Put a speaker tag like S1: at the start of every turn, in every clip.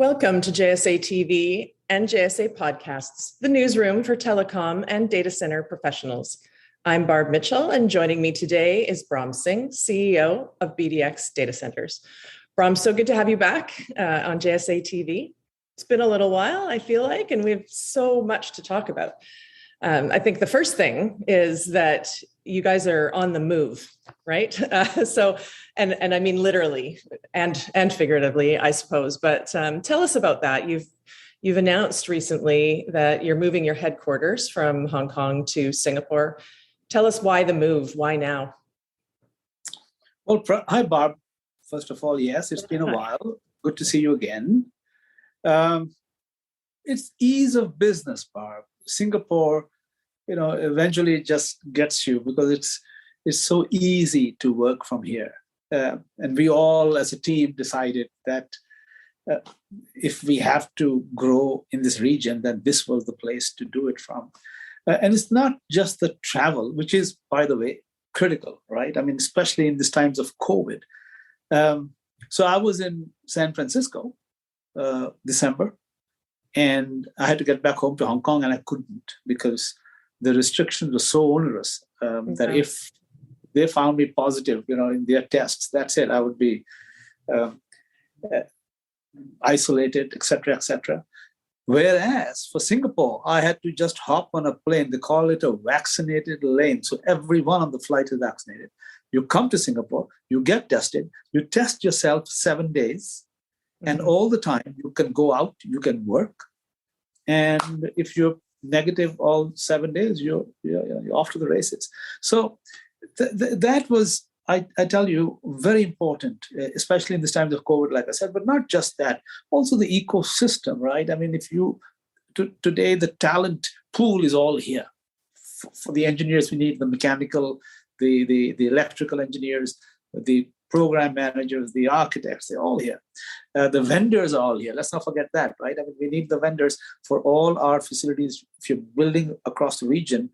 S1: Welcome to JSATV and JSA Podcasts, the newsroom for telecom and data center professionals. I'm Barb Mitchell, and joining me today is Brahm Singh, CEO of BDx Data Centers. Brahm, so good to have you back on JSATV. It's been a little while, I feel like, and we have so much to talk about. I think the first thing is that you guys are on the move, right? And I mean literally and figuratively, I suppose. But tell us about that. You've announced recently that you're moving your headquarters from Hong Kong to Singapore. Tell us why the move. Why now?
S2: Well, hi, Barb. First of all, yes, it's been a while. Good to see you again. It's ease of business, Barb. Singapore, eventually it just gets you because it's so easy to work from here. And we all, as a team, decided that if we have to grow in this region, then this was the place to do it from. And it's not just the travel, which is, by the way, critical, right? I mean, especially in these times of COVID. So I was in San Francisco, December, and I had to get back home to Hong Kong, and I couldn't because the restrictions were so onerous that if they found me positive, in their tests, that's it. I would be isolated, etc., etc. Whereas for Singapore, I had to just hop on a plane. They call it a vaccinated lane. So everyone on the flight is vaccinated. You come to Singapore, you get tested, you test yourself 7 days, and all the time you can go out, you can work. And if you're negative all 7 days, you're off to the races. So that was, I tell you, very important, especially in these times of COVID, like I said, but not just that, also the ecosystem, right? I mean, today the talent pool is all here. For the engineers, we need the mechanical, the electrical engineers, the program managers, the architects, they're all here. The vendors are all here. Let's not forget that, right? I mean, we need the vendors for all our facilities. If you're building across the region,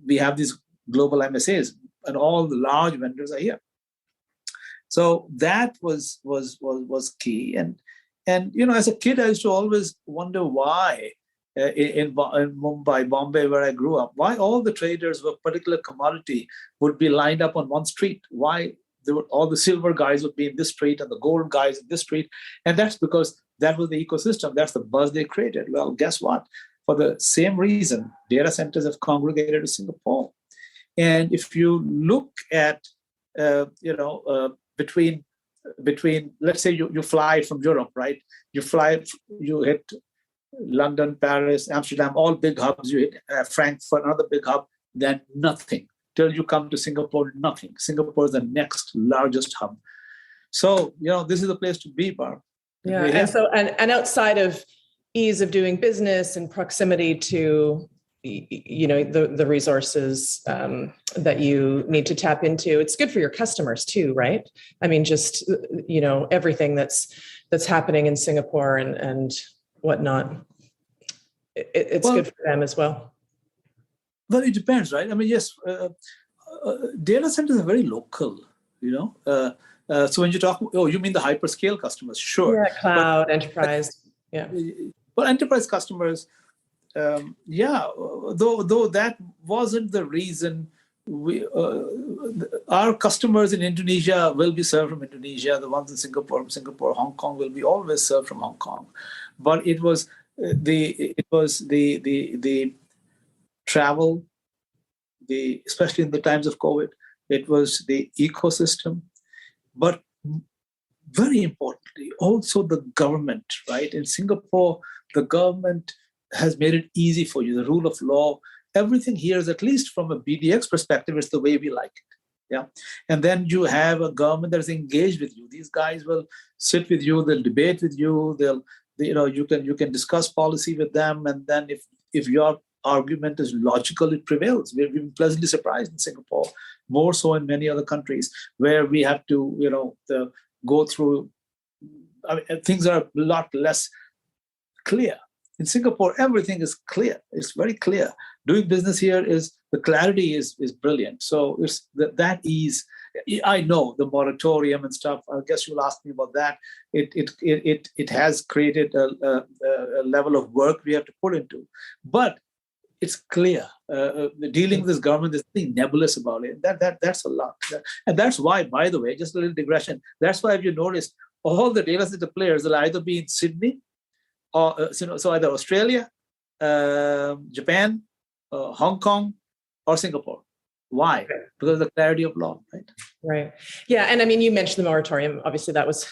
S2: we have these global MSAs, and all the large vendors are here. So that was key. And as a kid, I used to always wonder why in Mumbai, Bombay, where I grew up, why all the traders of a particular commodity would be lined up on one street. Why all the silver guys would be in this street and the gold guys in this street. And that's because that was the ecosystem. That's the buzz they created. Well, guess what? For the same reason, data centers have congregated to Singapore. And if you look at, between, let's say you fly from Europe, right? You hit London, Paris, Amsterdam, all big hubs. You hit Frankfurt, another big hub, then nothing. Till you come to Singapore, nothing. Singapore is the next largest hub. So, this is the place to be, Barb.
S1: Yeah, and outside of ease of doing business and proximity to the resources that you need to tap into, it's good for your customers too, right? I mean, just everything that's happening in Singapore and whatnot. It's good for them as well.
S2: Well, it depends, right? I mean, yes, data centers are very local, So when you talk, you mean the hyperscale customers? Sure.
S1: Yeah, cloud, enterprise. Yeah.
S2: Well, enterprise customers, though that wasn't the reason our customers in Indonesia will be served from Indonesia. The ones in Singapore, Hong Kong will be always served from Hong Kong. But it was the travel, especially in the times of COVID, it was the ecosystem, but very importantly, also the government, right? In Singapore, the government has made it easy for you. The rule of law, everything here is, at least from a BDx perspective, it's the way we like it. Yeah. And then you have a government that is engaged with you. These guys will sit with you, they'll debate with you, you can discuss policy with them, and then if your argument is logical, it prevails. We've been pleasantly surprised in Singapore, more so in many other countries, where we have to, go through. I mean, things are a lot less clear. In Singapore, everything is clear. It's very clear. Doing business here the clarity is brilliant. So it's that ease I know the moratorium and stuff. I guess you'll ask me about that. It has created a level of work we have to put into, but it's clear. Dealing with this government, there's nothing nebulous about it. That's a lot, and that's why, by the way, just a little digression. That's why, if you noticed, all the data center players will either be in Sydney, or so either Australia, Japan, Hong Kong, or Singapore. Why? Because of the clarity of law, right?
S1: Right. Yeah. And I mean, you mentioned the moratorium. Obviously, that was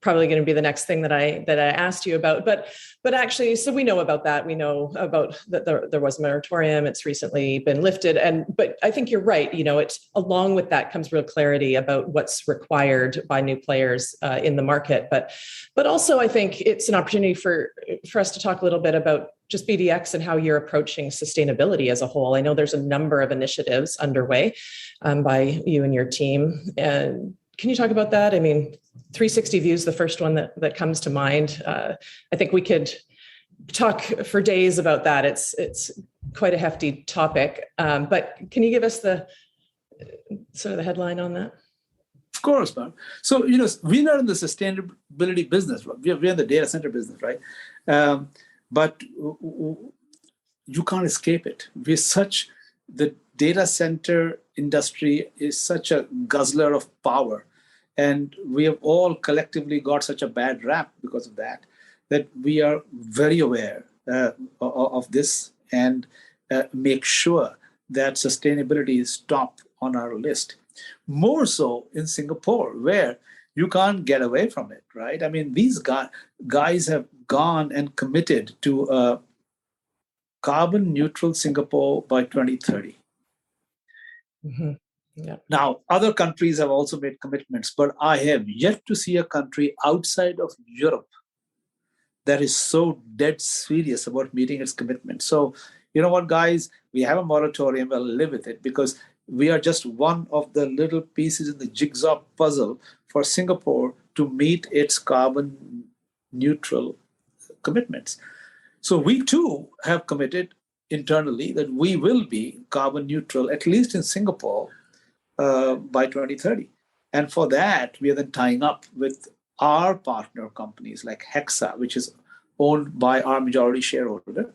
S1: probably going to be the next thing that I asked you about. But actually, so we know about that. We know about that there was a moratorium. It's recently been lifted. But I think you're right. It's along with that comes real clarity about what's required by new players in the market. But also, I think it's an opportunity for us to talk a little bit about just BDx and how you're approaching sustainability as a whole. I know there's a number of initiatives underway by you and your team. And can you talk about that? I mean, 360 View is the first one that comes to mind. I think we could talk for days about that. It's quite a hefty topic. But can you give us the sort of the headline on that?
S2: Of course, man. So, we're not in the sustainability business. We're in the data center business, right? But you can't escape it. The data center industry is such a guzzler of power. And we have all collectively got such a bad rap because of that we are very aware of this and make sure that sustainability is top on our list. More so in Singapore, where you can't get away from it, right? I mean, these guys have gone and committed to a carbon neutral Singapore by 2030.
S1: Mm-hmm. Yeah.
S2: Now, other countries have also made commitments, but I have yet to see a country outside of Europe that is so dead serious about meeting its commitment. So, you know what, guys? We have a moratorium. We'll live with it because we are just one of the little pieces in the jigsaw puzzle for Singapore to meet its carbon neutral commitments. So we too have committed internally that we will be carbon neutral, at least in Singapore, by 2030. And for that, we are then tying up with our partner companies like Hexa, which is owned by our majority shareholder,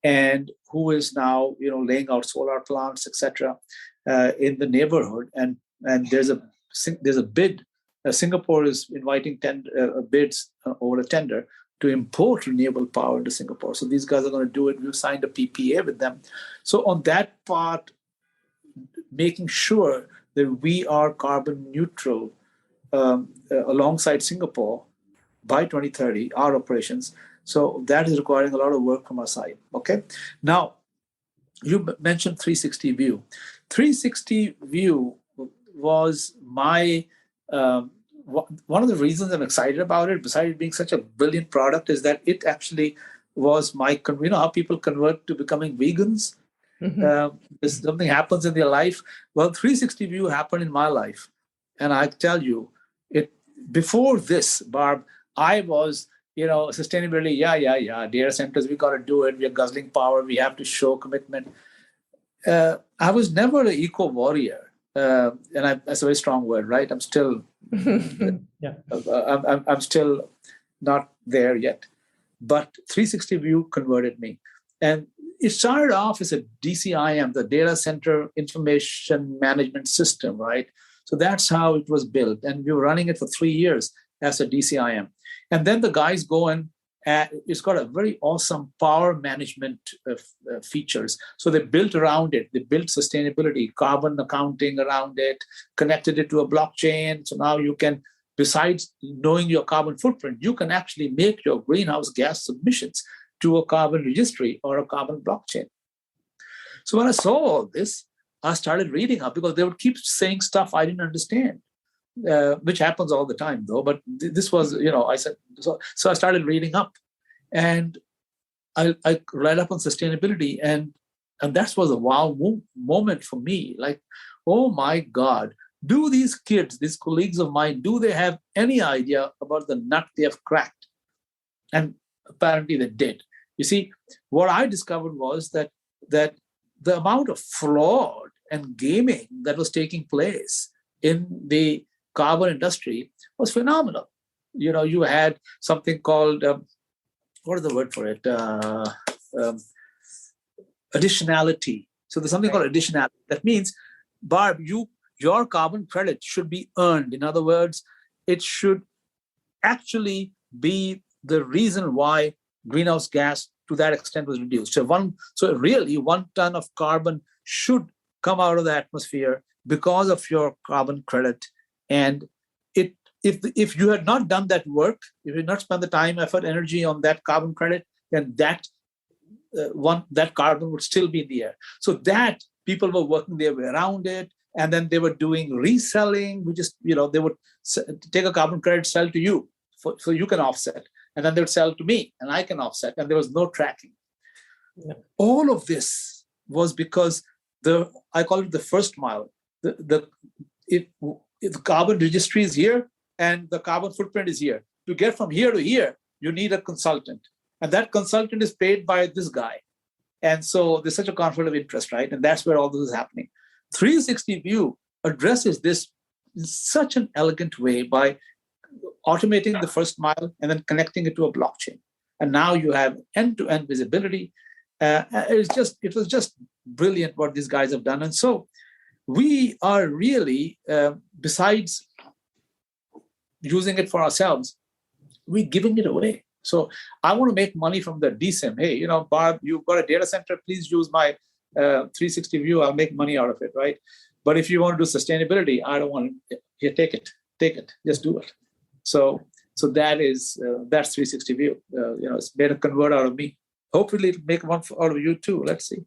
S2: and who is now laying out solar plants, etc., in the neighborhood. And there's a bid. Singapore is inviting bids over a tender to import renewable power into Singapore. So these guys are going to do it. We've signed a PPA with them. So on that part, making sure that we are carbon neutral alongside Singapore by 2030, our operations. So that is requiring a lot of work from our side. Okay. Now, you mentioned 360 View. 360 View was my one of the reasons I'm excited about it, besides it being such a brilliant product, is that it actually was my, how people convert to becoming vegans. Mm-hmm. Something happens in their life. Well, 360 View happened in my life. And I tell you, before this, Barb, I was, sustainability, data centers, we got to do it. We are guzzling power. We have to show commitment. I was never an eco warrior. And that's a very strong word, right? I'm still, I'm still not there yet. But 360 View converted me. And it started off as a DCIM, the Data Center Information Management System, right? So that's how it was built. And we were running it for 3 years as a DCIM. And then the guys go and it's got a very awesome power management features. So they built around it. They built sustainability, carbon accounting around it, connected it to a blockchain. So now you can, besides knowing your carbon footprint, you can actually make your greenhouse gas submissions to a carbon registry or a carbon blockchain. So when I saw all this, I started reading up because they would keep saying stuff I didn't understand, which happens all the time, though. But this was, I said, so I started reading up, and I read up on sustainability, and that was a wow moment for me. Like, oh my God, do these kids, these colleagues of mine, do they have any idea about the nut they have cracked? And apparently they did. You see, what I discovered was that the amount of fraud and gaming that was taking place in the carbon industry was phenomenal. You had something called, what is the word for it? Additionality. So there's something called additionality. That means, Barb, your carbon credit should be earned. In other words, it should actually be the reason why greenhouse gas to that extent was reduced. So really 1 ton of carbon should come out of the atmosphere because of your carbon credit. And if you had not done that work, if you had not spent the time, effort, energy on that carbon credit, then that carbon would still be in the air. So that people were working their way around it, and then they were doing reselling, which is, they would take a carbon credit, sell to you, so you can offset, and then they would sell to me, and I can offset, and there was no tracking. Yeah. All of this was because I call it the first mile. If the carbon registry is here and the carbon footprint is here, to get from here to here, you need a consultant. And that consultant is paid by this guy. And so there's such a conflict of interest, right? And that's where all this is happening. 360 View addresses this in such an elegant way by automating the first mile and then connecting it to a blockchain. And now you have end-to-end visibility. It was just brilliant what these guys have done. And so we are really, besides using it for ourselves, we're giving it away. So I want to make money from the DSIM. Hey, Barb, you've got a data center, please use my 360 View, I'll make money out of it, right? But if you want to do sustainability, I don't want it. Here, take it, just do it. So that's 360 View. It's made a convert out of me. Hopefully it'll make one out of you too. Let's see.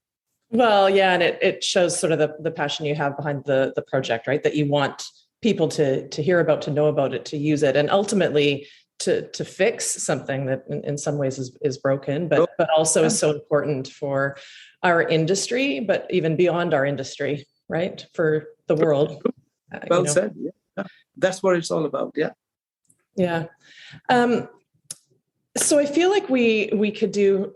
S1: Well, yeah, and it shows sort of the passion you have behind the project, right? That you want people to hear about, to know about it, to use it, and ultimately to fix something that in some ways is broken, but also is so important for our industry, but even beyond our industry, right? For the world.
S2: Well said. Yeah. That's what it's all about. Yeah.
S1: Yeah. So I feel like we could do,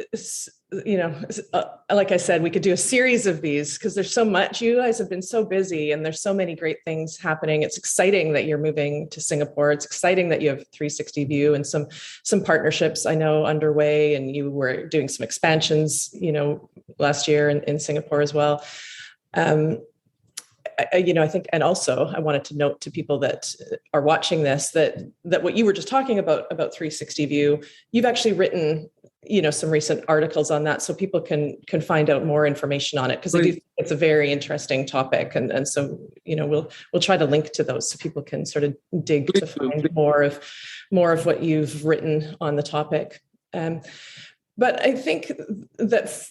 S1: like I said, we could do a series of these because there's so much. You guys have been so busy and there's so many great things happening. It's exciting that you're moving to Singapore. It's exciting that you have 360 View and some partnerships I know underway, and you were doing some expansions, last year in Singapore as well. I think, and also I wanted to note to people that are watching this, that what you were just talking about 360 View, you've actually written, some recent articles on that, so people can find out more information on it, because I do think it's a very interesting topic, and so we'll try to link to those so people can sort of dig to find more of what you've written on the topic. But I think that,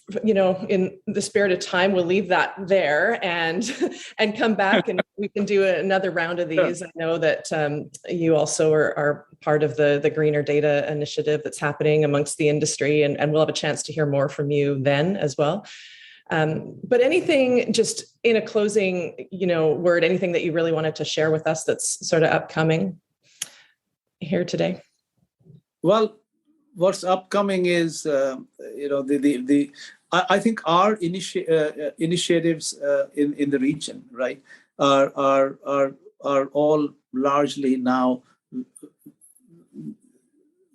S1: in the spirit of time, we'll leave that there and come back and we can do another round of these. Sure. I know that you also are part of the Greener Data initiative that's happening amongst the industry, and we'll have a chance to hear more from you then as well. But anything, just in a closing, word, anything that you really wanted to share with us that's sort of upcoming here today? Well, what's upcoming is, I think our initiatives in the region, right, are all largely now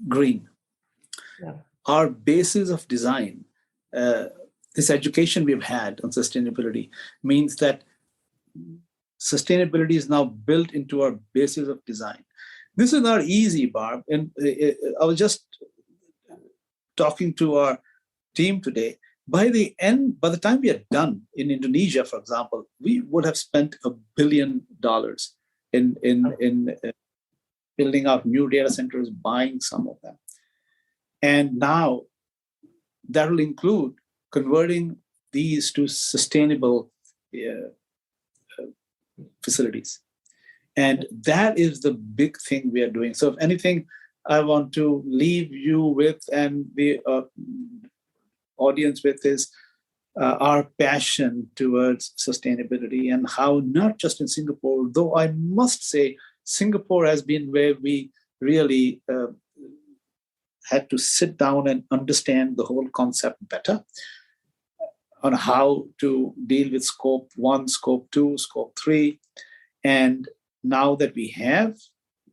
S1: green. Yeah. Our basis of design, this education we've had on sustainability, means that sustainability is now built into our basis of design. This is not easy, Barb, and I was just talking to our team today. By the time we are done in Indonesia, for example, we would have spent $1 billion in building out new data centers, buying some of them. And now that will include converting these to sustainable facilities. And that is the big thing we are doing. So if anything, I want to leave you with, and the audience with, is our passion towards sustainability, and how not just in Singapore, though I must say Singapore has been where we really had to sit down and understand the whole concept better on how to deal with scope 1, scope 2, scope 3. And
S2: now that we have,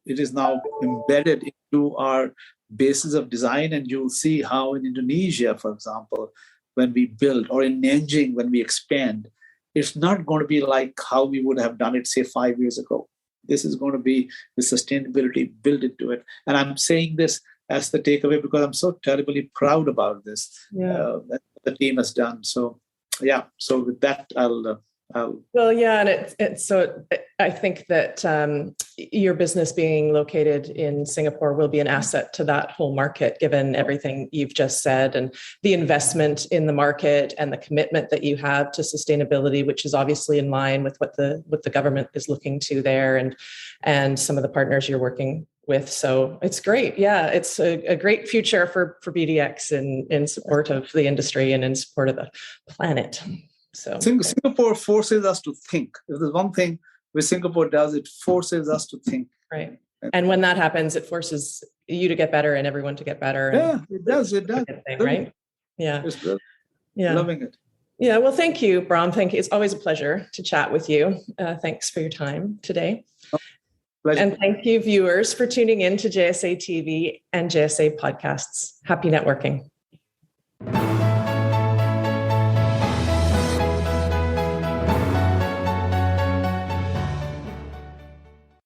S2: it is now embedded into our basis of design. And you'll see how in Indonesia, for example, when we build, or in Nanjing, when we expand, it's not going to be like how we would have done it, say, 5 years ago. This is going to be the sustainability built into it. And I'm saying this as the takeaway because I'm so terribly proud about this that the team has done. So, yeah. So with that, I'll
S1: well, yeah, and it's so I think that your business being located in Singapore will be an asset to that whole market, given everything you've just said, and the investment in the market and the commitment that you have to sustainability, which is obviously in line with what the government is looking to there, and some of the partners you're working with. So it's great. Yeah, it's a great future for BDx in support of the industry and in support of the planet. So
S2: Singapore forces us to think. If there's one thing which Singapore does, it forces us to think.
S1: Right. And when that happens, it forces you to get better and everyone to get better.
S2: Yeah, it does. It does.
S1: Thing, right? Yeah.
S2: It's brilliant.
S1: Yeah.
S2: Loving it.
S1: Yeah. Well, thank you, Brahm. Thank you. It's always a pleasure to chat with you. Thanks for your time today.
S2: Pleasure.
S1: And thank you, viewers, for tuning in to JSATV and JSA podcasts. Happy networking.